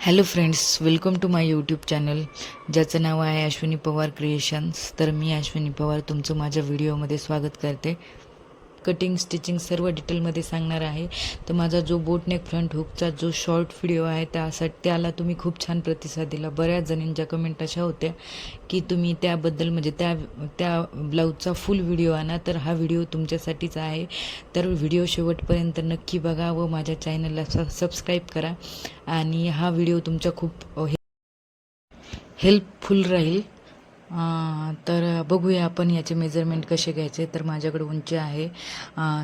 Hello friends, welcome to my YouTube channel ज्याचं नाव आहे अश्विनी पवार क्रिएशन्स. तर मी अश्विनी पवार तुमचं माझ्या व्हिडिओमध्ये स्वागत करते. कटिंग स्टिचिंग सर्व डिटेलमध्ये सांगणार आहे. तर माझा जो बोटनेक फ्रंट हुकचा जो शॉर्ट व्हिडिओ आहे त्याला तुम्ही खूप छान प्रतिसाद दिला. बऱ्याच जणींच्या कमेंट अशा होत्या की तुम्ही त्याबद्दल म्हणजे त्या ब्लाऊजचा फुल व्हिडिओ आणा. तर हा व्हिडिओ तुमच्यासाठीच आहे. तर व्हिडिओ शेवटपर्यंत नक्की बघा व माझ्या चॅनलला सबस्क्राईब करा. आणि हा व्हिडिओ तुमचा खूप हेल्पफुल राहील. तर बघूया आपण याचे मेजरमेंट कसे घ्यायचे. तर माझ्याकडे उंची आहे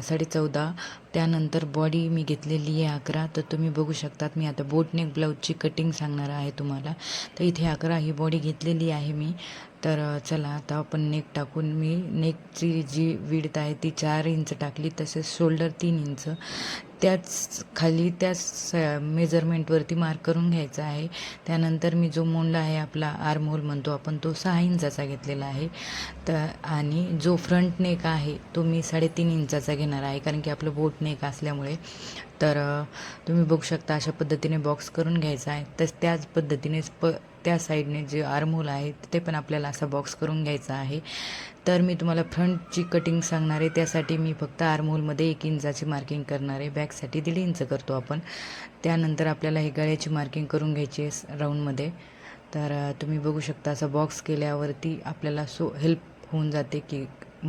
14.5. त्यानंतर बॉडी मी घेतलेली आहे 11. तर तुम्ही बघू शकतात मी आता बोटनेक ब्लाऊजची कटिंग सांगणार आहे तुम्हाला. तर इथे 11 ही बॉडी घेतलेली आहे मी. तर चला आता आपण नेक टाकून मी नेकची जी विड्थ आहे ती 4 इंच टाकली. तसेच शोल्डर 3 इंच त्याच खाली त्याच मेजरमेंटवरती मार्क करून घ्यायचा आहे. त्यानंतर मी जो मोंडा आहे आपला आर्म होल म्हणतो आपण तो 6 इंचाचा घेतलेला आहे. तर आणि जो फ्रंट नेक आहे तो मी 3.5 इंचाचा घेणार आहे, कारण की आपलं बोट नेक असल्यामुळे. तर तुम्ही बघू शकता अशा पद्धतीने बॉक्स करून घ्यायचा आहे. तर त्याच पद्धतीने त्या साईडने जे आर्महोल आहे ते पण आपल्याला असा बॉक्स करून घ्यायचा आहे. तर मी तुम्हाला फ्रंटची कटिंग सांगणार आहे. त्यासाठी मी फक्त आर्महोलमध्ये 1 इंचाची मार्किंग करणार आहे. बॅकसाठी 1.5 इंच करतो आपण. त्यानंतर आपल्याला हे गळ्याची मार्किंग करून घ्यायची आहे राऊंडमध्ये. तर तुम्ही बघू शकता असं बॉक्स केल्यावरती आपल्याला हेल्प होऊन जाते की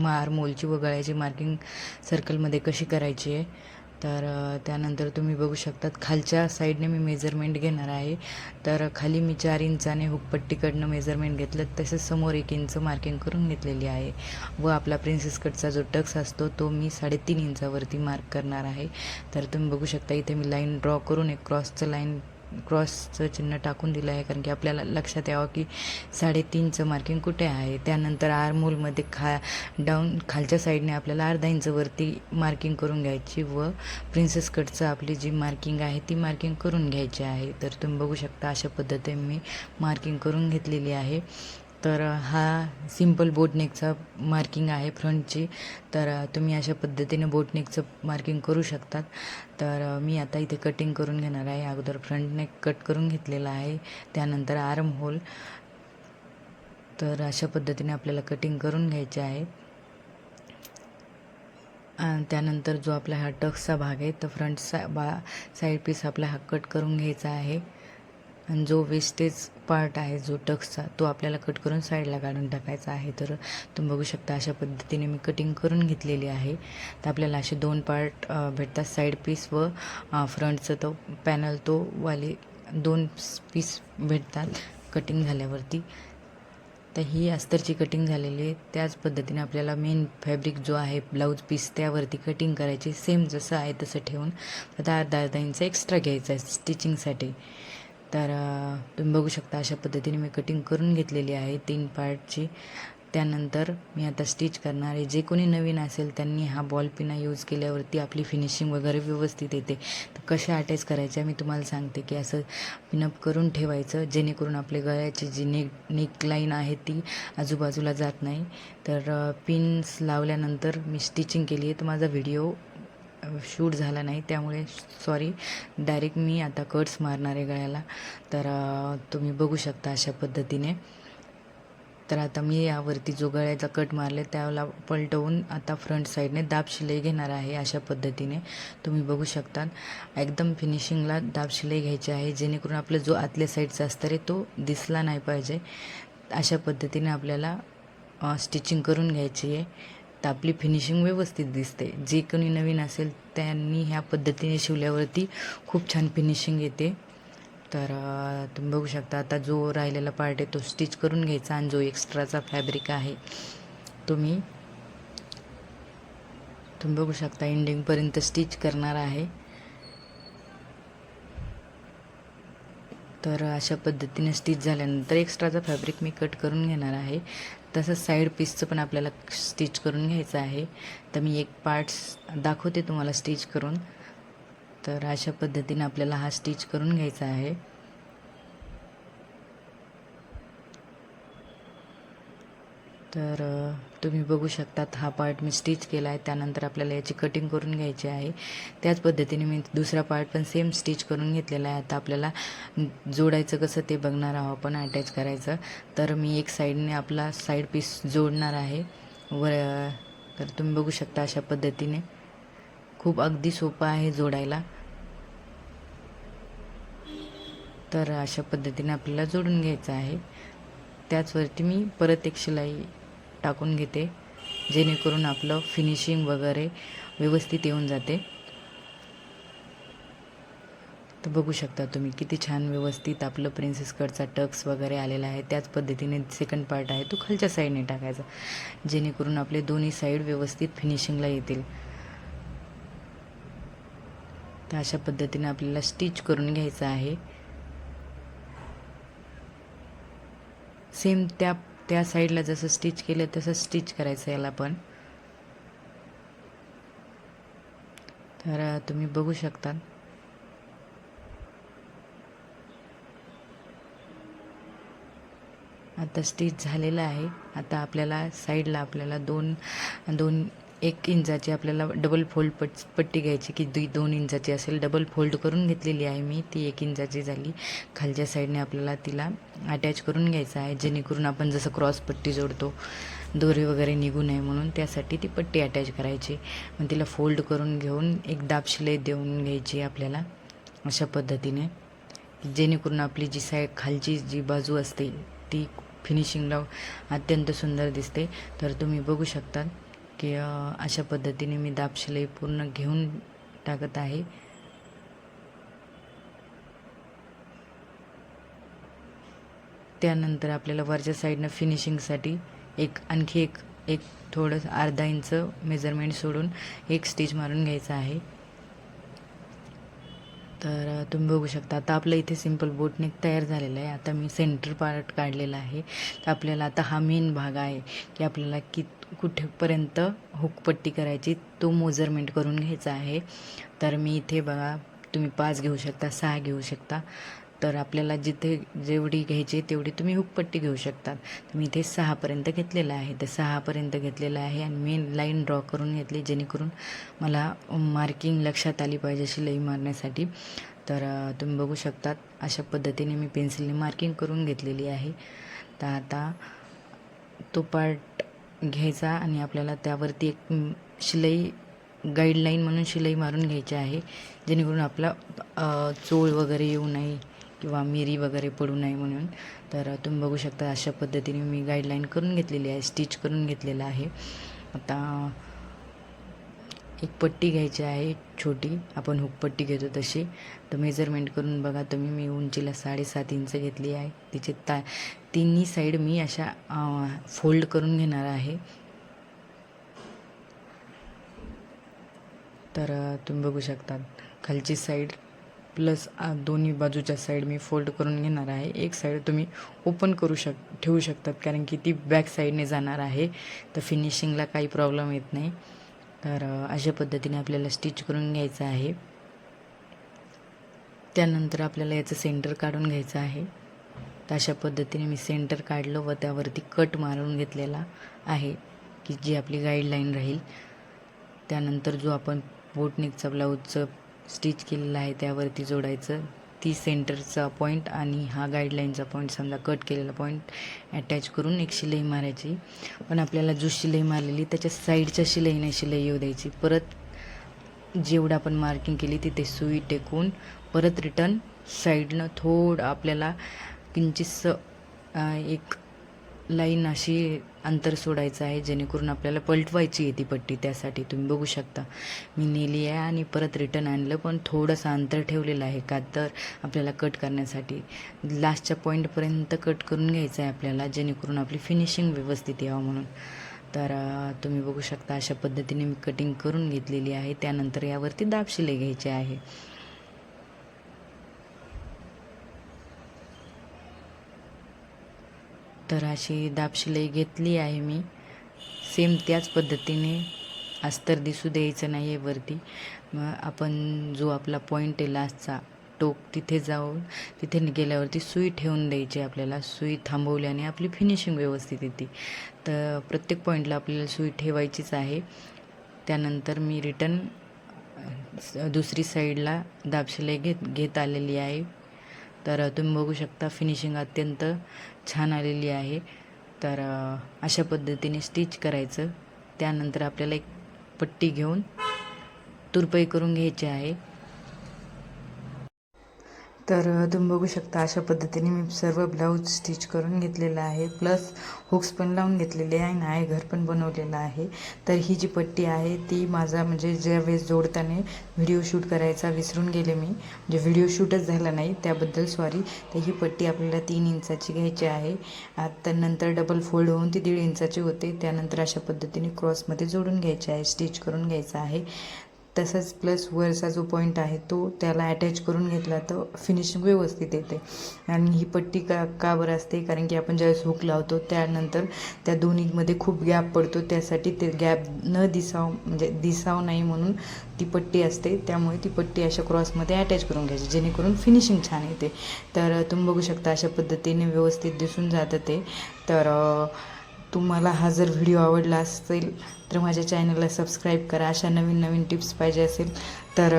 आर्महोलची व गळ्याची मार्किंग सर्कलमध्ये कशी करायची आहे. तर त्यानंतर तुम्ही बघू शकतात खालच्या साईडने मी मेजरमेंट घेणार आहे. तर खाली मी 4 इंचाने हुकपट्टीकडनं मेजरमेंट घेतलं. तसेच समोर 1 इंच मार्किंग करून घेतलेली आहे. व आपला प्रिन्सेस कटचा जो टक्स असतो तो मी 3.5 इंचावरती मार्क करणार आहे. तर तुम्ही बघू शकता इथे मी लाईन ड्रॉ करून एक क्रॉसचं चिन्ह टाकून दिलं आहे, कारण की आपल्याला लक्षात यावं की 3.5चं मार्किंग कुठे आहे. त्यानंतर आर्महोलमध्ये खालच्या साईडने आपल्याला 1/2 इंचवरती मार्किंग करून घ्यायची व प्रिन्सेस कटचं आपली जी मार्किंग आहे ती मार्किंग करून घ्यायची आहे. तर तुम्ही बघू शकता अशा पद्धतीने मी मार्किंग करून घेतलेली आहे. तर हा सिंपल बोटनेकचा मार्किंग आहे फ्रंटची. तर तुम्ही अशा पद्धतीने बोटनेकचं मार्किंग करू शकतात. तर मी आता इथे कटिंग करून घेणार आहे. अगोदर फ्रंट नेक कट करून घेतलेला आहे, त्यानंतर आर्म होल. तर अशा पद्धतीने आपल्याला कटिंग करून घ्यायचे आहे. त्यानंतर जो आपला हा टक्सचा भाग आहे तर फ्रंट साईड पीस आपला हा कट करून घ्यायचा आहे. आणि जो वेस्टेज पार्ट आहे जो टक्सचा तो आपल्याला कट करून साईडला काढून टाकायचा आहे. तर तुम्ही बघू शकता अशा पद्धतीने मी कटिंग करून घेतलेली आहे. तर आपल्याला असे 2 पार्ट भेटतात, साईड पीस व फ्रंटचं तो पॅनल तो वाले 2 पीस भेटतात कटिंग झाल्यावरती. तर ही अस्तरची कटिंग झालेली आहे. त्याच पद्धतीने आपल्याला मेन फॅब्रिक जो आहे ब्लाऊज पीस त्यावरती कटिंग करायची. सेम जसं आहे तसं ठेवून आता अर्धा इंच एक्स्ट्रा घ्यायचा आहे स्टिचिंगसाठी. तर तुम्ही बघू शकता अशा पद्धतीने मी कटिंग करून घेतलेली आहे 3 पार्टची. त्यानंतर मी आता स्टिच करणार आहे. जे कोणी नवीन असेल त्यांनी हा बॉल पिना यूज केल्यावरती आपली फिनिशिंग वगैरे व्यवस्थित येते. तर कशा अटॅच करायच्या मी तुम्हाला सांगते की असं पिनअप करून ठेवायचं, जेणेकरून आपल्या गळ्याची जी नेक लाईन आहे ती आजूबाजूला जात नाही. तर पिन्स लावल्यानंतर मी स्टिचिंग केली आहे. तर माझा व्हिडिओ शूट झाला नाही त्यामुळे सॉरी. डायरेक्ट मी आता कट्स मारणार आहे गळ्याला. तर तुम्ही बघू शकता अशा पद्धतीने. तर आता मी यावरती जो गळ्याचा कट मारले त्याला पलटवून आता फ्रंट साईडने दाब शिलाई घेणार आहे. अशा पद्धतीने तुम्ही बघू शकता एकदम फिनिशिंगला दाब शिलाई घ्यायची आहे, जेणेकरून आपला जो आतल्या साईडचा अस्तर आहे तो दिसला नाही पाहिजे. अशा पद्धतीने आपल्याला स्टिचिंग करून घ्यायची आहे. तर आपली फिनिशिंग व्यवस्थित दिसते. जे कोणी नवीन असेल त्यांनी ह्या पद्धतीने शिवल्यावरती खूप छान फिनिशिंग येते. तर तुम्ही बघू शकता आता जो राहिलेला पार्ट आहे तो स्टिच करून घ्यायचा, आणि जो एक्स्ट्राचा फॅब्रिक आहे तुम्ही बघू शकता एंडिंगपर्यंत स्टिच करणार आहे. तर अशा पद्धतीने स्टिच झाल्यानंतर एक्स्ट्राचा फॅब्रिक मी कट करून घेणार आहे. तसंच साईड पीसचं पण आपल्याला स्टिच करून घ्यायचं आहे. तर मी एक पार्ट्स दाखवते तुम्हाला स्टिच करून. तर अशा पद्धतीने आपल्याला हा स्टिच करून घ्यायचा आहे. तर तुम्ही बघू शकतात हा पार्ट मी स्टिच केला आहे. त्यानंतर आपल्याला याची कटिंग करून घ्यायची आहे. त्याच पद्धतीने मी दुसरा पार्ट पण सेम स्टिच करून घेतलेला आहे. आता आपल्याला जोडायचं कसं ते बघणार आहोत आपण, अटॅच करायचं. तर मी एक साईडने आपला साईड पीस जोडणार आहे तर तुम्ही बघू शकता अशा पद्धतीने खूप अगदी सोपं आहे जोडायला. तर अशा पद्धतीने आपल्याला जोडून घ्यायचं आहे. त्याचवरती मी परत एक शिलाई टाकून घेते, जेणेकरून आपलं फिनिशिंग वगैरे व्यवस्थित येऊन जाते. तर बघू शकता तुम्ही किती छान व्यवस्थित आपलं प्रिन्सेस कटचा टक्स वगैरे आलेला आहे. त्याच पद्धतीने सेकंड पार्ट आहे तो खालच्या साईडने टाकायचा, जेणेकरून आपले दोन्ही साईड व्यवस्थित फिनिशिंगला येतील. तर अशा पद्धतीने आपल्याला स्टिच करून घ्यायचं आहे. सेम त्या साईडला जसं स्टिच केलं तसं स्टिच करायचं याला पण. तर तुम्ही बघू शकता आता स्टिच झालेलं आहे. आता आपल्याला साईडला आपल्याला दोन 1 इंचाची आपल्याला डबल फोल्ड पट्टी घ्यायची, की 2 इंचाची असेल. डबल फोल्ड करून घेतलेली आहे मी, ती 1 इंचाची झाली. खालच्या साईडने आपल्याला तिला अटॅच करून घ्यायचं आहे, जेणेकरून आपण जसं क्रॉस पट्टी जोडतो दोरे वगैरे निघू नये म्हणून, त्यासाठी ती पट्टी अटॅच करायची. मग तिला फोल्ड करून घेऊन एक दाब शिलाई देऊन घ्यायची आपल्याला अशा पद्धतीने, जेणेकरून आपली जी साईड खालची जी बाजू असते ती फिनिशिंगला अत्यंत सुंदर दिसते. तर तुम्ही बघू शकता की अशा पद्धतीने मी दाब शिलाई पूर्ण घेऊन टाकत आहे. त्यानंतर आपल्याला वरच्या साईडनं फिनिशिंगसाठी आणखी एक थोडंसं अर्धा इंच मेजरमेंट सोडून एक स्टिच मारून घ्यायचं आहे. तर तुम्ही बघू शकता आता आपलं इथे सिंपल बोटनेक तयार झालेलं आहे. आता मी सेंटर पार्ट काढलेला आहे. तर आपल्याला आता हा मेन भाग आहे की आपल्याला कुठेपर्यंत हुकपट्टी करायची तो मेजरमेंट करून घ्यायचा आहे. तर मी इथे बघा, तुम्ही 5 घेऊ शकता, 6 घेऊ शकता. तर आपल्याला जिथे जेवढी घ्यायची तेवढी तुम्ही हुकपट्टी घेऊ शकतात. तर मी इथे 6पर्यंत घेतलेलं आहे. तर 6पर्यंत घेतलेलं आहे आणि मेन लाईन ड्रॉ करून घेतली, जेणेकरून मला मार्किंग लक्षात आली पाहिजे शिलाई मारण्यासाठी. तर तुम्ही बघू शकतात अशा पद्धतीने मी पेन्सिलने मार्किंग करून घेतलेली आहे. तर आता तो पार्ट घ्यायचा आणि आपल्याला त्यावरती एक शिलाई गाईडलाईन म्हणून शिलाई मारून घ्यायची आहे, जेणेकरून आपला चोळ वगैरे येऊ नये किंवा मिरी वगैरे पडू नये म्हणून. तर तुम्ही बघू शकता अशा पद्धतीने मी गाईडलाईन करून घेतलेली आहे, स्टिच करून घेतलेलं आहे. आता एक पट्टी घ्यायची आहे छोटी, आपण हुकपट्टी घेतो तशी. तर मेजरमेंट करून बघा तुम्ही, मी उंचीला 7.5 इंच घेतली आहे. तिचे तिन्ही साईड मी अशा फोल्ड करून घेणार आहे. तर तुम्ही बघू शकता खालची साईड प्लस दोन्ही बाजूच्या साईड मी फोल्ड करून घेणार आहे. एक साईड तुम्ही ओपन ठेवू शकतात, कारण की ती बॅक साईडने जाणार आहे, तर फिनिशिंगला काही प्रॉब्लेम येत नाही. तर अशा पद्धतीने आपल्याला स्टिच करून घ्यायचं आहे. त्यानंतर आपल्याला याचं सेंटर काढून घ्यायचं आहे. तर अशा पद्धतीने मी सेंटर काढलं व त्यावरती कट मारून घेतलेला आहे, की जी आपली गाईडलाईन राहील. त्यानंतर जो आपण बोटनेकचा ब्लाऊजचं स्टिच केलेला आहे त्यावरती जोडायचं. ती सेंटरचा पॉईंट आणि हा गाईडलाईनचा पॉईंट, समजा कट केलेला पॉईंट अटॅच करून एक शिलाई मारायची. पण आपल्याला जो शिलाई मारलेली त्याच्या साईडच्या शिलाईने शिलाई येऊ द्यायची. परत जेवढं आपण मार्किंग केली तिथे सुई टेकून परत रिटर्न साईडनं थोडं आपल्याला किंचितसं एक लाईन अशी अंतर सोडायचं आहे, जेणेकरून आपल्याला पलटवायची आहे ती पट्टी. त्यासाठी तुम्ही बघू शकता मी नेली आहे आणि परत रिटर्न आणलं, पण थोडंसं अंतर ठेवलेलं आहे, का तर आपल्याला कट करण्यासाठी लास्टच्या पॉईंटपर्यंत कट करून घ्यायचं आहे आपल्याला, जेणेकरून आपली फिनिशिंग व्यवस्थित यावं म्हणून. तर तुम्ही बघू शकता अशा पद्धतीने मी कटिंग करून घेतलेली आहे. त्यानंतर यावरती दाब शिलाई घ्यायची आहे. तर अशी दाब शिलाई घेतली आहे मी. सेम त्याच पद्धतीने अस्तर दिसू द्यायचं नाही आहे वरती. मग आपण जो आपला पॉईंट आहे लास्टचा टोक, तिथे जाऊन तिथे गेल्यावरती सुई ठेवून द्यायची आपल्याला. सुई थांबवल्याने आपली फिनिशिंग व्यवस्थित येते. तर प्रत्येक पॉईंटला आपल्याला सुई ठेवायचीच आहे. त्यानंतर मी रिटर्न दुसरी साईडला दाबशिलाई घेत आलेली आहे. तर तुम्ही बघू शकता फिनिशिंग अत्यंत छान आलेली आहे. तर अशा पद्धतीने स्टिच करायचं. त्यानंतर आपल्याला एक पट्टी घेऊन तुरपाई करून घ्यायची आहे. तर तुम्ही बघू शकता अशा पद्धतीने मी सर्व ब्लाऊज स्टिच करून घेतलेला आहे. प्लस हुक्स पण लावून घेतलेले आहे आणि आहे घर पण बनवलेलं आहे. तर ही जी पट्टी आहे ती माझा म्हणजे ज्यावेळेस जोडताना व्हिडिओ शूट करायचा विसरून गेले मी, म्हणजे व्हिडिओ शूटच झाला नाही त्याबद्दल सॉरी. तर ही पट्टी आपल्याला 3 इंचाची घ्यायची आहे. आता नंतर डबल फोल्ड होऊन ती 1.5 इंचाची होते. त्यानंतर अशा पद्धतीने क्रॉसमध्ये जोडून घ्यायची आहे, स्टिच करून घ्यायचा आहे. तसंच प्लस वरचा जो पॉईंट आहे तो त्याला अटॅच करून घेतला तर फिनिशिंग व्यवस्थित येते. आणि ही पट्टी का बरं असते, कारण की आपण ज्यावेळेस हुक लावतो त्यानंतर त्या दोन्हीमध्ये खूप गॅप पडतो. त्यासाठी ते गॅप न दिसावं नाही म्हणून ती पट्टी असते. त्यामुळे ती पट्टी अशा क्रॉसमध्ये अटॅच करून घ्यायची जेणेकरून फिनिशिंग छान येते. तर तुम्ही बघू शकता अशा पद्धतीने व्यवस्थित दिसून जातं ते. तर तुम्हाला हा जर व्हिडिओ आवडला असेल तर माझ्या चॅनलला सबस्क्राईब करा. अशा नवीन नवीन टिप्स पाहिजे असेल तर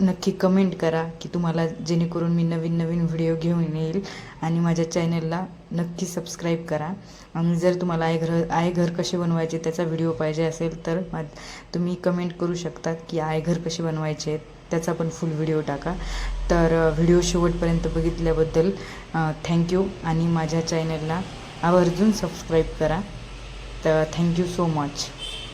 नक्की कमेंट करा की तुम्हाला, जेणेकरून मी नवीन नवीन व्हिडिओ घेऊन येईल. आणि माझ्या चॅनलला नक्की सबस्क्राईब करा. आणि जर तुम्हाला आयघर कसे बनवायचे त्याचा व्हिडिओ पाहिजे असेल तर तुम्ही कमेंट करू शकता की आयघर कसे बनवायचे त्याचा पण फुल व्हिडिओ टाका. तर व्हिडिओ शेवटपर्यंत बघितल्याबद्दल थँक्यू. आणि माझ्या चॅनलला आवर्जून सबस्क्राईब करा. तर थँक्यू सो मच.